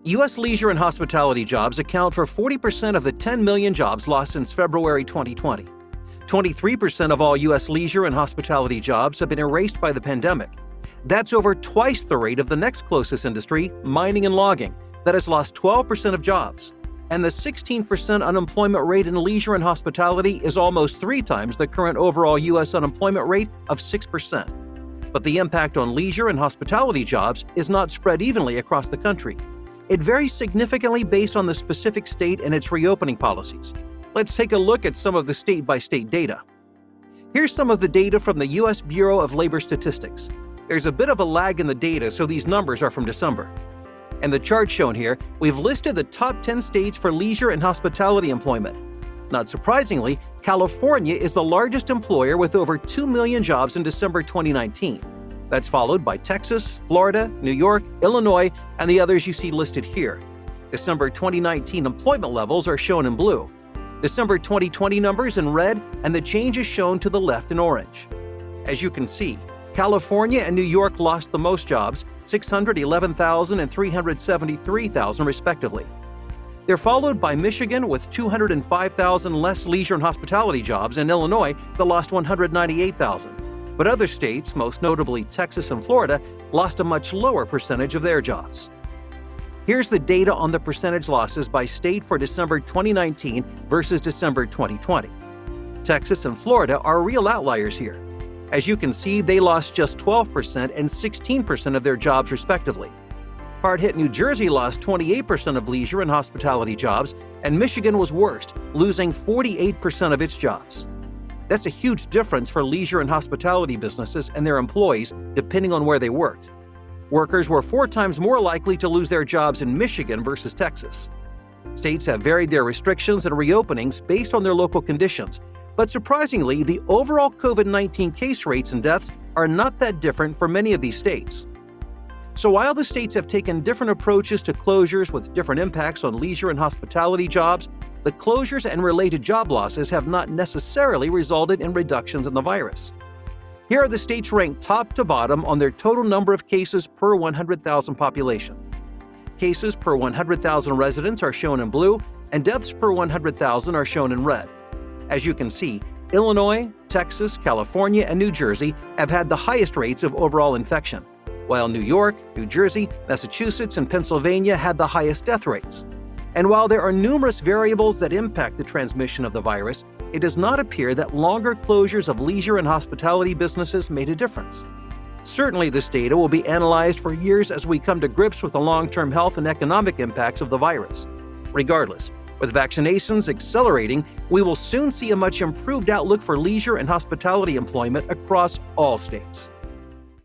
U.S. leisure and hospitality jobs account for 40% of the 10 million jobs lost since February 2020. 23% of all U.S. leisure and hospitality jobs have been erased by the pandemic. That's over twice the rate of the next closest industry, mining and logging, that has lost 12% of jobs. And the 16% unemployment rate in leisure and hospitality is almost 3 times the current overall U.S. unemployment rate of 6%. But the impact on leisure and hospitality jobs is not spread evenly across the country. It varies significantly based on the specific state and its reopening policies. Let's take a look at some of the state-by-state data. Here's some of the data from the U.S. Bureau of Labor Statistics. There's a bit of a lag in the data, so these numbers are from December. In the chart shown here, we've listed the top 10 states for leisure and hospitality employment. Not surprisingly, California is the largest employer with over 2 million jobs in December 2019. That's followed by Texas, Florida, New York, Illinois, and the others you see listed here. December 2019 employment levels are shown in blue. December 2020 numbers in red, and the change is shown to the left in orange. As you can see, California and New York lost the most jobs, 611,000 and 373,000 respectively. They're followed by Michigan with 205,000 less leisure and hospitality jobs, and Illinois that lost 198,000. But other states, most notably Texas and Florida, lost a much lower percentage of their jobs. Here's the data on the percentage losses by state for December 2019 versus December 2020. Texas and Florida are real outliers here. As you can see, they lost just 12% and 16% of their jobs respectively. Hard-hit New Jersey lost 28% of leisure and hospitality jobs, and Michigan was worst, losing 48% of its jobs. That's a huge difference for leisure and hospitality businesses and their employees, depending on where they worked. Workers were 4 times more likely to lose their jobs in Michigan versus Texas. States have varied their restrictions and reopenings based on their local conditions, but surprisingly, the overall COVID-19 case rates and deaths are not that different for many of these states. So while the states have taken different approaches to closures with different impacts on leisure and hospitality jobs, the closures and related job losses have not necessarily resulted in reductions in the virus. Here are the states ranked top to bottom on their total number of cases per 100,000 population. Cases per 100,000 residents are shown in blue, and deaths per 100,000 are shown in red. As you can see, Illinois, Texas, California, and New Jersey have had the highest rates of overall infection, while New York, New Jersey, Massachusetts, and Pennsylvania had the highest death rates. And while there are numerous variables that impact the transmission of the virus, it does not appear that longer closures of leisure and hospitality businesses made a difference. Certainly, this data will be analyzed for years as we come to grips with the long-term health and economic impacts of the virus. Regardless, with vaccinations accelerating, we will soon see a much improved outlook for leisure and hospitality employment across all states.